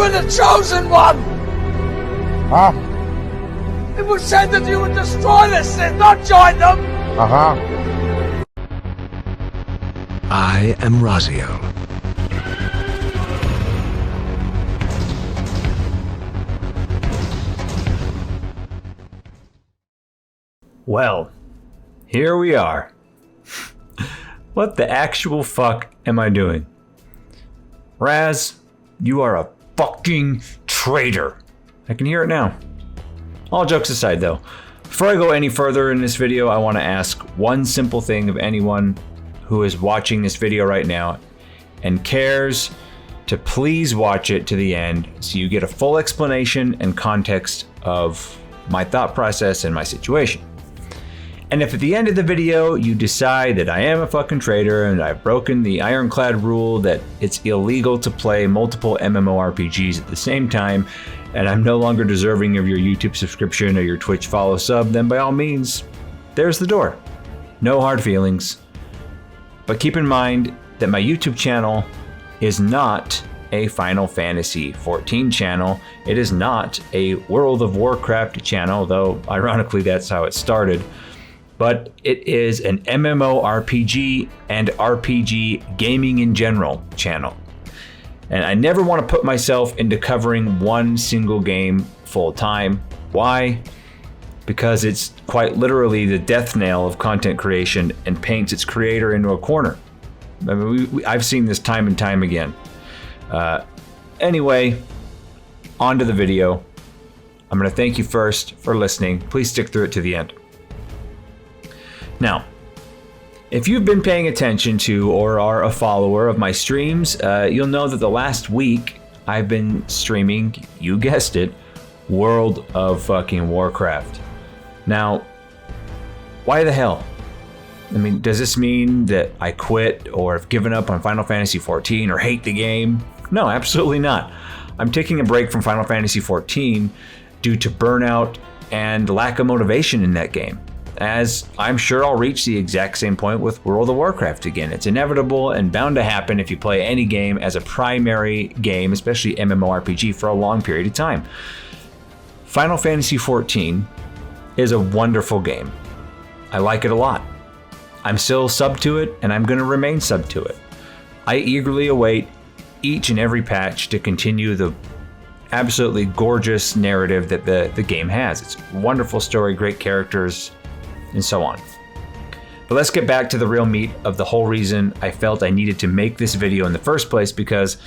were the chosen one! Huh? It was said that you would destroy this Sith, not join them! Uh-huh. I am Raziel. Well, here we are. What the actual fuck am I doing? Raz, you are a fucking traitor. I can hear it now. All jokes aside though, before I go any further in this video, I want to ask one simple thing of anyone who is watching this video right now and cares to please watch it to the end so you get a full explanation and context of my thought process and my situation. And if at the end of the video you decide that I am a fucking traitor and I've broken the ironclad rule that it's illegal to play multiple MMORPGs at the same time, and I'm no longer deserving of your YouTube subscription or your Twitch follow sub, then by all means, there's the door. No hard feelings. But keep in mind that my YouTube channel is not a Final Fantasy XIV channel. It is not a World of Warcraft channel, though ironically that's how it started. But it is an MMORPG and RPG gaming in general channel. And I never want to put myself into covering one single game full time. Why? Because it's quite literally the death knell of content creation and paints its creator into a corner. I mean, I've seen this time and time again. Anyway, on to the video. I'm going to thank you first for listening. Please stick through it to the end. Now, if you've been paying attention to or are a follower of my streams, you'll know that the last week I've been streaming, you guessed it, World of fucking Warcraft. Now, why the hell? I mean, does this mean that I quit or have given up on Final Fantasy XIV or hate the game? No, absolutely not. I'm taking a break from Final Fantasy XIV due to burnout and lack of motivation in that game, as I'm sure I'll reach the exact same point with World of Warcraft again. It's inevitable and bound to happen if you play any game as a primary game, especially MMORPG, for a long period of time. Final Fantasy XIV is a wonderful game. I like it a lot. I'm still sub to it, and I'm going to remain sub to it. I eagerly await each and every patch to continue the absolutely gorgeous narrative that the game has. It's a wonderful story, great characters, and so on. But let's get back to the real meat of the whole reason I felt I needed to make this video in the first place, because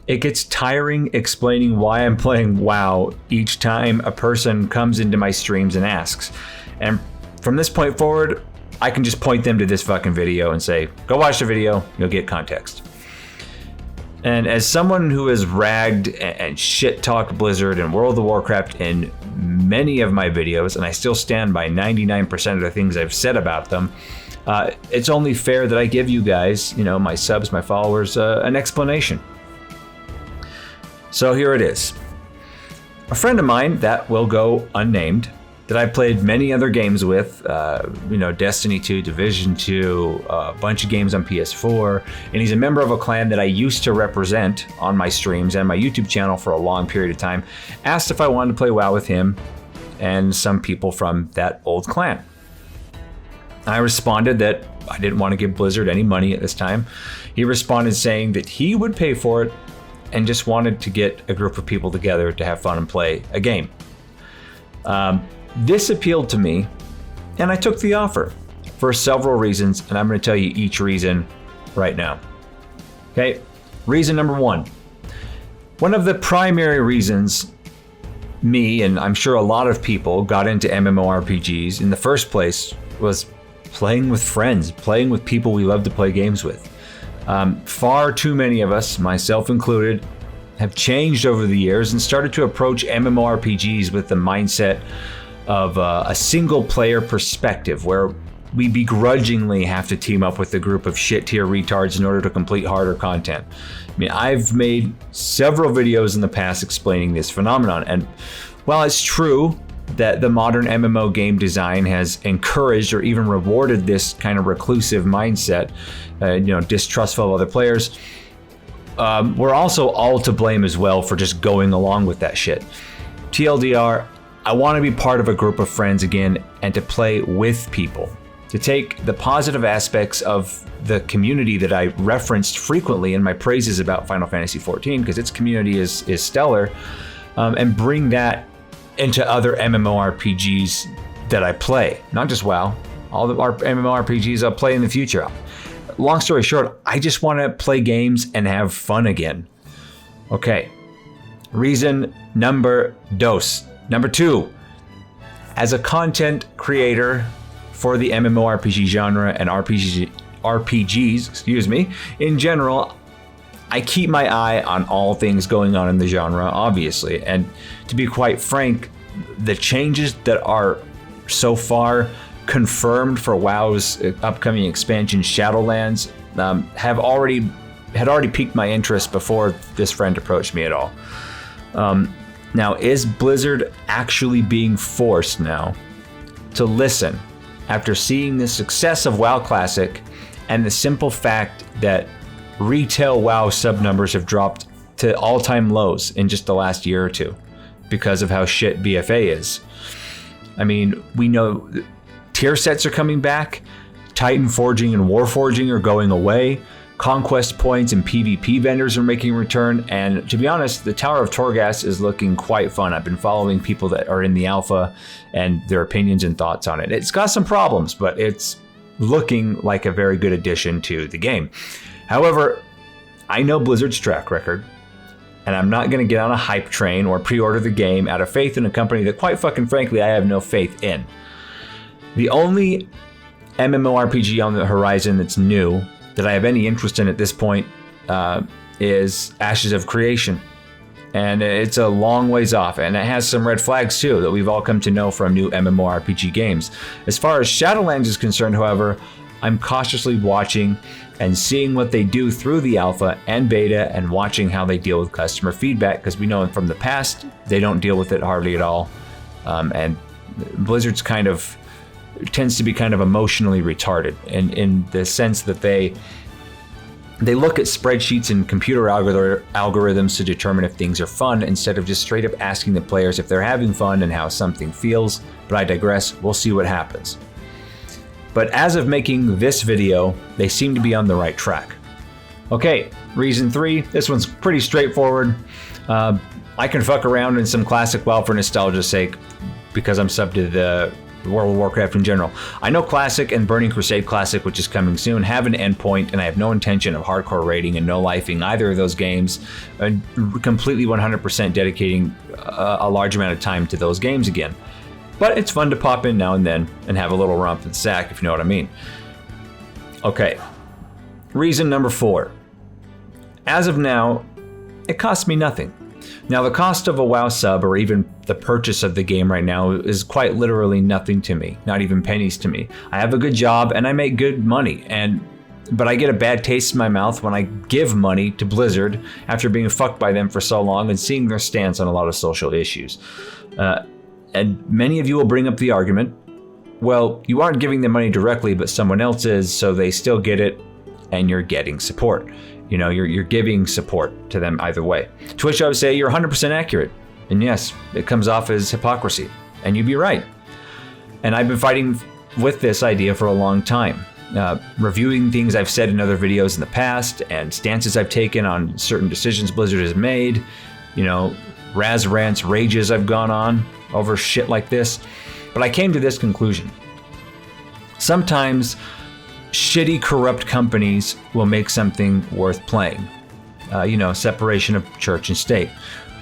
it gets tiring explaining why I'm playing WoW each time a person comes into my streams and asks. And from this point forward, I can just point them to this fucking video and say, go watch the video, you'll get context. And as someone who has ragged and shit-talked Blizzard and World of Warcraft in many of my videos, and I still stand by 99% of the things I've said about them, it's only fair that I give you guys, my subs, my followers, an explanation. So here it is. A friend of mine that will go unnamed, that I've played many other games with, Destiny 2, Division 2, a bunch of games on PS4, and he's a member of a clan that I used to represent on my streams and my YouTube channel for a long period of time, asked if I wanted to play WoW with him and some people from that old clan. I responded that I didn't want to give Blizzard any money at this time. He responded saying that he would pay for it and just wanted to get a group of people together to have fun and play a game. This appealed to me, and I took the offer for several reasons, and I'm going to tell you each reason right now. Okay, reason number one. One of the primary reasons me, and I'm sure a lot of people, got into MMORPGs in the first place was playing with friends, playing with people we love to play games with. Far too many of us, myself included, have changed over the years and started to approach MMORPGs with the mindset of a single player perspective, where we begrudgingly have to team up with a group of shit tier retards in order to complete harder content. I mean, I've made several videos in the past explaining this phenomenon, and while it's true that the modern MMO game design has encouraged or even rewarded this kind of reclusive mindset, distrustful of other players, we're also all to blame as well for just going along with that shit. TLDR, I want to be part of a group of friends again and to play with people. To take the positive aspects of the community that I referenced frequently in my praises about Final Fantasy XIV, because its community is stellar, and bring that into other MMORPGs that I play. Not just WoW, all the MMORPGs I'll play in the future. Long story short, I just want to play games and have fun again. Okay, reason number dos. Number 2, as a content creator for the MMORPG genre and RPGs, in general, I keep my eye on all things going on in the genre, obviously. And to be quite frank, the changes that are so far confirmed for WoW's upcoming expansion, Shadowlands, had already piqued my interest before this friend approached me at all. Now, is Blizzard actually being forced now to listen after seeing the success of WoW Classic and the simple fact that retail WoW sub numbers have dropped to all-time lows in just the last year or two because of how shit BFA is? I mean, we know tier sets are coming back, Titan Forging and War Forging are going away, Conquest points and PvP vendors are making a return, and to be honest, the Tower of Torghast is looking quite fun. I've been following people that are in the alpha and their opinions and thoughts on it. It's got some problems, but it's looking like a very good addition to the game. However, I know Blizzard's track record, and I'm not going to get on a hype train or pre-order the game out of faith in a company that, quite fucking frankly, I have no faith in. The only MMORPG on the horizon that's new that I have any interest in at this point is Ashes of Creation. And it's a long ways off, and it has some red flags too that we've all come to know from new MMORPG games. As far as Shadowlands is concerned, however, I'm cautiously watching and seeing what they do through the alpha and beta and watching how they deal with customer feedback, because we know from the past they don't deal with it hardly at all. And Blizzard's tends to be kind of emotionally retarded in the sense that they look at spreadsheets and computer algorithms to determine if things are fun instead of just straight up asking the players if they're having fun and how something feels. But I digress, we'll see what happens. But as of making this video, they seem to be on the right track. Okay, reason 3, this one's pretty straightforward. I can fuck around in some classic WoW for nostalgia's sake because I'm subbed to the World of Warcraft in general. I know Classic and Burning Crusade Classic, which is coming soon, have an endpoint, and I have no intention of hardcore raiding and no lifing either of those games, and completely 100% dedicating a large amount of time to those games again. But it's fun to pop in now and then and have a little romp and sack, if you know what I mean. Okay, reason number 4. As of now, it costs me nothing. Now, the cost of a WoW sub, or even the purchase of the game right now, is quite literally nothing to me, not even pennies to me. I have a good job and I make good money, but I get a bad taste in my mouth when I give money to Blizzard after being fucked by them for so long and seeing their stance on a lot of social issues. And many of you will bring up the argument, well, you aren't giving them money directly, but someone else is, so they still get it, and you're getting support. You know, you're giving support to them either way. To which I would say you're 100% accurate. And yes, it comes off as hypocrisy. And you'd be right. And I've been fighting with this idea for a long time. Reviewing things I've said in other videos in the past and stances I've taken on certain decisions Blizzard has made. You know, rants, rages I've gone on over shit like this. But I came to this conclusion. Sometimes shitty, corrupt companies will make something worth playing. Separation of church and state.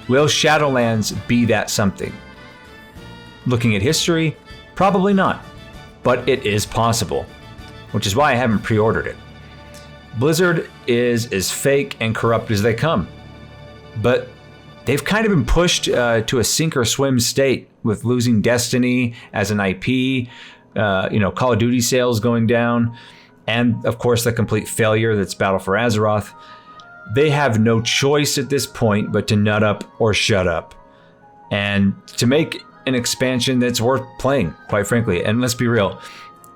Will Shadowlands be that something? Looking at history, probably not. But it is possible, which is why I haven't pre-ordered it. Blizzard is as fake and corrupt as they come. But they've kind of been pushed to a sink or swim state with losing Destiny as an IP, Call of Duty sales going down, and of course the complete failure that's Battle for Azeroth. They have no choice at this point but to nut up or shut up, and to make an expansion that's worth playing, quite frankly. And let's be real,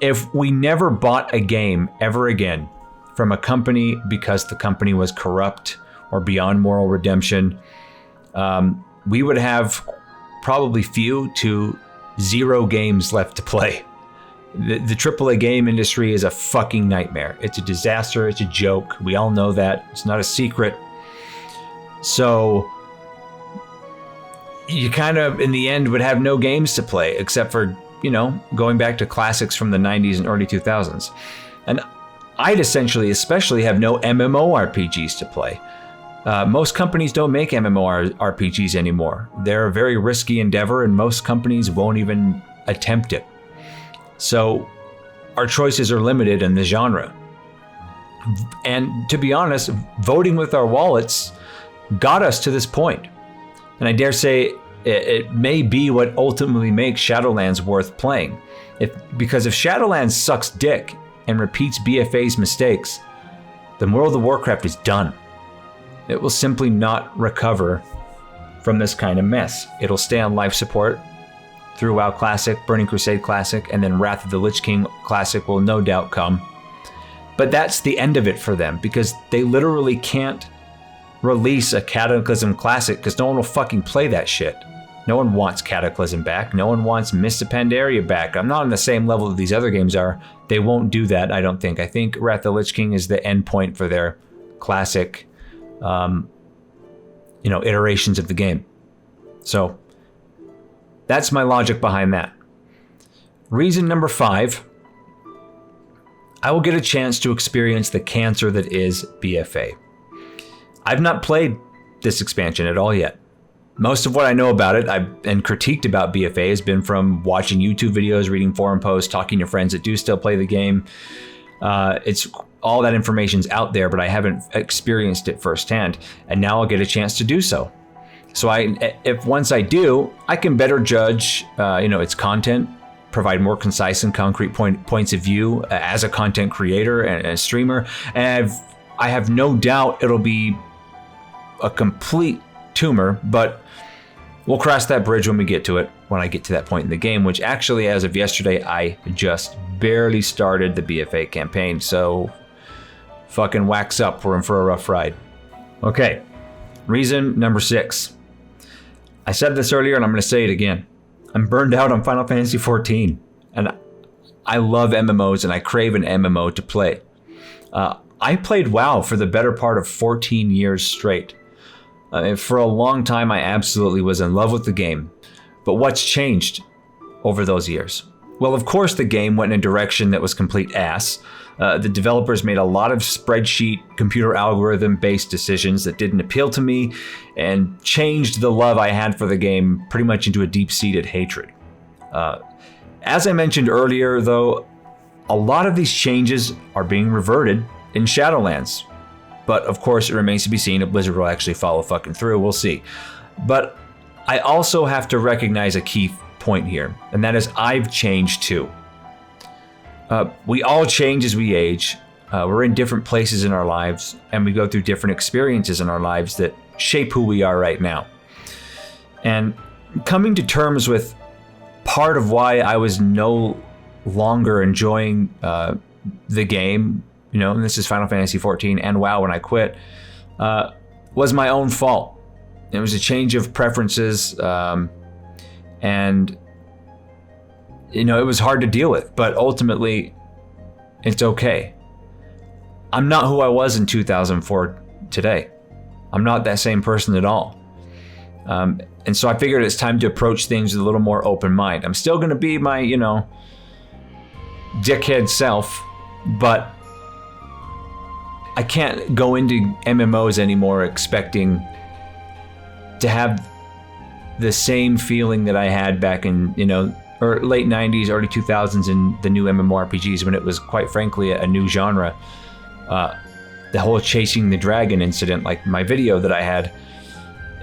if we never bought a game ever again from a company because the company was corrupt or beyond moral redemption, we would have probably few to zero games left to play. The AAA game industry is a fucking nightmare. It's a disaster. It's a joke. We all know that. It's not a secret. So you kind of, in the end, would have no games to play except for, going back to classics from the 90s and early 2000s. And I'd especially have no MMORPGs to play. Most companies don't make MMORPGs anymore. They're a very risky endeavor, and most companies won't even attempt it. So our choices are limited in the genre. And to be honest, voting with our wallets got us to this point. And I dare say it may be what ultimately makes Shadowlands worth playing. Because if Shadowlands sucks dick and repeats BFA's mistakes, then World of Warcraft is done. It will simply not recover from this kind of mess. It'll stay on life support through WoW Classic, Burning Crusade Classic, and then Wrath of the Lich King Classic will no doubt come. But that's the end of it for them, because they literally can't release a Cataclysm Classic because no one will fucking play that shit. No one wants Cataclysm back. No one wants Mists of Pandaria back. I'm not on the same level that these other games are. They won't do that, I don't think. I think Wrath of the Lich King is the end point for their classic, iterations of the game. So that's my logic behind that. Reason number 5, I will get a chance to experience the cancer that is BFA. I've not played this expansion at all yet. Most of what I know about it and critiqued about BFA has been from watching YouTube videos, reading forum posts, talking to friends that do still play the game. It's all that information's out there, but I haven't experienced it firsthand, and now I'll get a chance to do so. So if once I do, I can better judge, its content, provide more concise and concrete points of view as a content creator and a streamer, and I have no doubt it'll be a complete tumor, but we'll cross that bridge when we get to it, when I get to that point in the game, which actually, as of yesterday, I just barely started the BFA campaign, so fucking wax up, we're in for a rough ride. Okay, reason number 6. I said this earlier and I'm going to say it again. I'm burned out on Final Fantasy XIV, and I love MMOs and I crave an MMO to play. I played WoW for the better part of 14 years straight. For a long time, I absolutely was in love with the game. But what's changed over those years? Well, of course, the game went in a direction that was complete ass. The developers made a lot of spreadsheet, computer algorithm-based decisions that didn't appeal to me and changed the love I had for the game pretty much into a deep-seated hatred. As I mentioned earlier, though, a lot of these changes are being reverted in Shadowlands. But of course, it remains to be seen if Blizzard will actually follow fucking through. We'll see. But I also have to recognize a key point here, and that is I've changed too. We all change as we age. We're in different places in our lives, and we go through different experiences in our lives that shape who we are right now. And coming to terms with part of why I was no longer enjoying the game, and this is Final Fantasy XIV and WoW when I quit, was my own fault. It was a change of preferences, and it was hard to deal with, but ultimately it's okay. I'm not who I was in 2004 today. I'm not that same person at all. And so I figured it's time to approach things with a little more open mind. I'm still going to be my, dickhead self, but I can't go into MMOs anymore expecting to have the same feeling that I had back in, or late 90s, early 2000s in the new MMORPGs when it was, quite frankly, a new genre. The whole chasing the dragon incident, like my video that I had,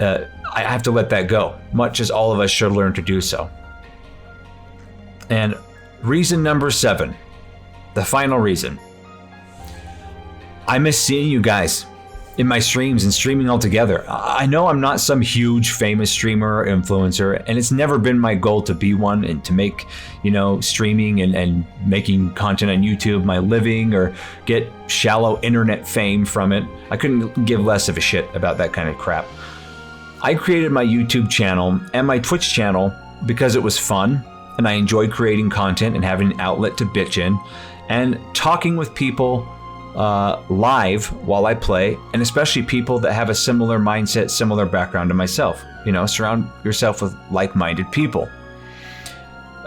I have to let that go, much as all of us should learn to do so. And reason number 7, the final reason. I miss seeing you guys. in my streams and streaming altogether. I know I'm not some huge famous streamer or influencer, and it's never been my goal to be one and to make, streaming and making content on YouTube my living or get shallow internet fame from it. I couldn't give less of a shit about that kind of crap. I created my YouTube channel and my Twitch channel because it was fun and I enjoyed creating content and having an outlet to bitch in and talking with people live while I play, and especially people that have a similar mindset, similar background to myself. Surround yourself with like-minded people.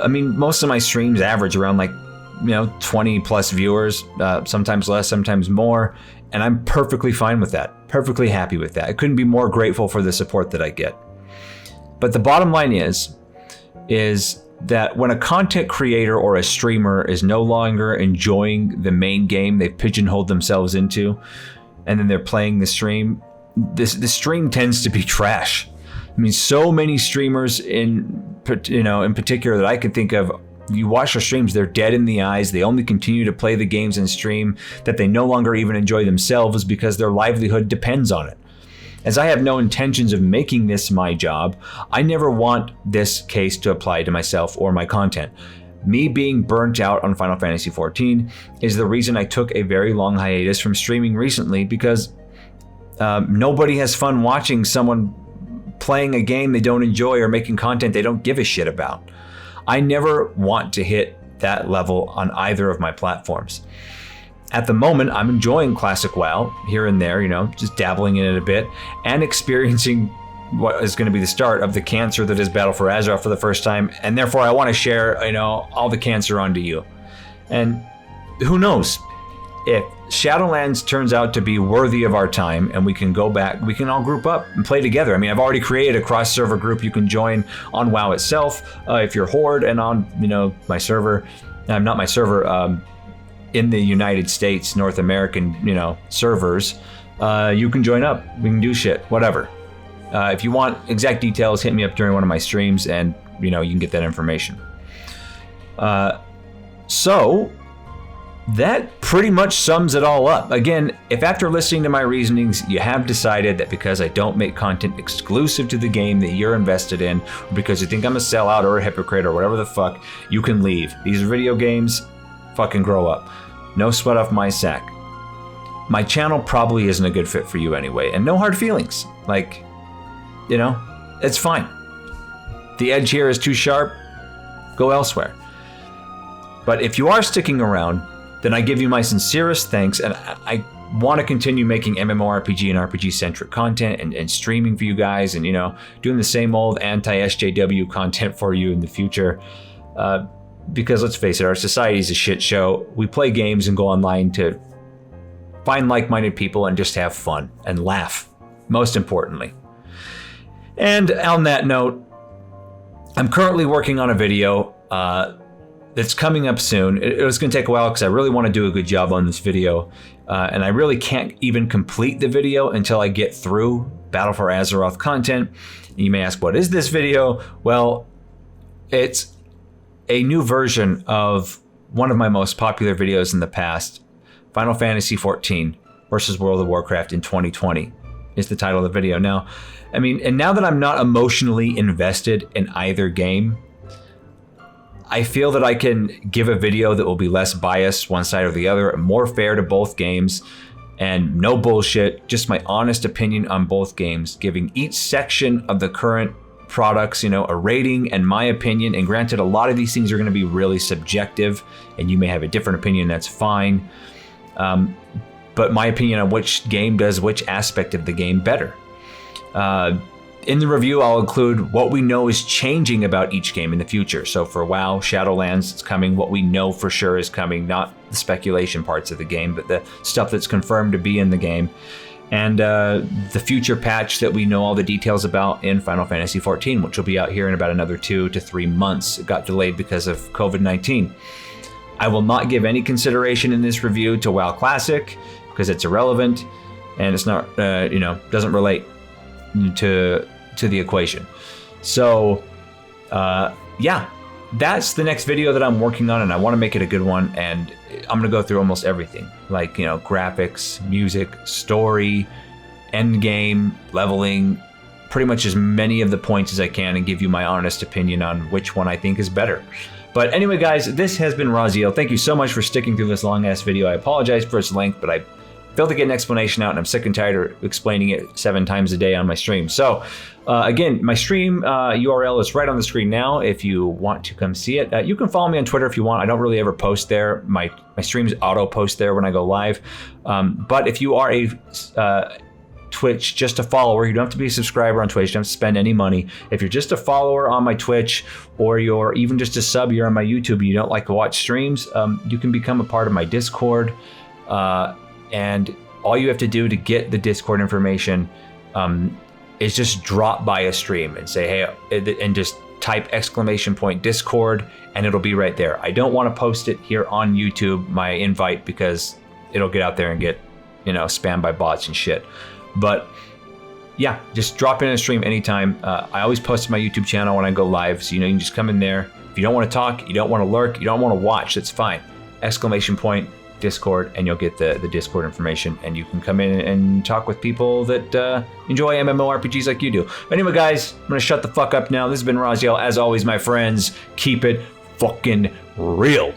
I mean, most of my streams average around 20 plus viewers, sometimes less, sometimes more, and I'm perfectly fine with that, perfectly happy with that. I couldn't be more grateful for the support that I get. But the bottom line is that when a content creator or a streamer is no longer enjoying the main game they've pigeonholed themselves into, and then they're playing the stream, the stream tends to be trash. I mean, so many streamers in particular that I can think of, you watch their streams, they're dead in the eyes. They only continue to play the games and stream that they no longer even enjoy themselves because their livelihood depends on it. As I have no intentions of making this my job, I never want this case to apply to myself or my content. Me being burnt out on Final Fantasy XIV is the reason I took a very long hiatus from streaming recently, because nobody has fun watching someone playing a game they don't enjoy or making content they don't give a shit about. I never want to hit that level on either of my platforms. At the moment, I'm enjoying classic WoW here and there, just dabbling in it a bit and experiencing what is going to be the start of the cancer that is Battle for Azeroth for the first time. And therefore, I want to share, all the cancer onto you. And who knows? If Shadowlands turns out to be worthy of our time and we can go back, we can all group up and play together. I mean, I've already created a cross-server group you can join on WoW itself if you're Horde, and on, my server. Not my server, in the United States, North American, servers, you can join up. We can do shit, whatever. If you want exact details, hit me up during one of my streams and, you can get that information. So that pretty much sums it all up. Again, if after listening to my reasonings, you have decided that because I don't make content exclusive to the game that you're invested in, or because you think I'm a sellout or a hypocrite or whatever the fuck, you can leave. These are video games. Fucking grow up. No sweat off my sack. My channel probably isn't a good fit for you anyway, and no hard feelings. It's fine. The edge here is too sharp. Go elsewhere. But if you are sticking around, then I give you my sincerest thanks, and I want to continue making MMORPG and RPG-centric content and streaming for you guys, and doing the same old anti-SJW content for you in the future. Because let's face it, our society's a shit show. We play games and go online to find like-minded people and just have fun and laugh, most importantly. And on that note, I'm currently working on a video that's coming up soon. It was going to take a while because I really want to do a good job on this video. And I really can't even complete the video until I get through Battle for Azeroth content. And you may ask, what is this video? Well, it's a new version of one of my most popular videos in the past, Final Fantasy XIV versus World of Warcraft in 2020 is the title of the video. Now, and now that I'm not emotionally invested in either game, I feel that I can give a video that will be less biased one side or the other, more fair to both games, and no bullshit, just my honest opinion on both games, giving each section of the current products, a rating and my opinion. And granted, a lot of these things are going to be really subjective and you may have a different opinion, that's fine. But my opinion on which game does which aspect of the game better. In the review, I'll include what we know is changing about each game in the future. So for WoW, Shadowlands, it's coming. What we know for sure is coming, not the speculation parts of the game, but the stuff that's confirmed to be in the game. And the future patch that we know all the details about in Final Fantasy XIV, which will be out here in about another 2 to 3 months. It got delayed because of COVID-19. I will not give any consideration in this review to WoW Classic because it's irrelevant and it's not, doesn't relate to the equation. So, yeah, that's the next video that I'm working on, and I want to make it a good one. And I'm going to go through almost everything, like, graphics, music, story, end game, leveling, pretty much as many of the points as I can and give you my honest opinion on which one I think is better. But anyway, guys, this has been Raziel. Thank you so much for sticking through this long-ass video. I apologize for its length, but I failed to get an explanation out, and I'm sick and tired of explaining it 7 times a day on my stream. So, again, my stream URL is right on the screen now if you want to come see it. You can follow me on Twitter if you want. I don't really ever post there. My streams auto-post there when I go live. But if you are a Twitch, just a follower, you don't have to be a subscriber on Twitch, you don't have to spend any money. If you're just a follower on my Twitch, or you're even just a sub, you're on my YouTube, and you don't like to watch streams, you can become a part of my Discord. And all you have to do to get the Discord information is just drop by a stream and say, hey, and just type !Discord, and it'll be right there. I don't want to post it here on YouTube, my invite, because it'll get out there and get, spammed by bots and shit. But yeah, just drop in a stream anytime. I always post to my YouTube channel when I go live, so you can just come in there. If you don't want to talk, you don't want to lurk, you don't want to watch, that's fine. !Discord, and you'll get the Discord information, and you can come in and talk with people that enjoy MMORPGs like you do. But anyway, guys, I'm gonna shut the fuck up now. This has been Raziel. As always, my friends, keep it fucking real.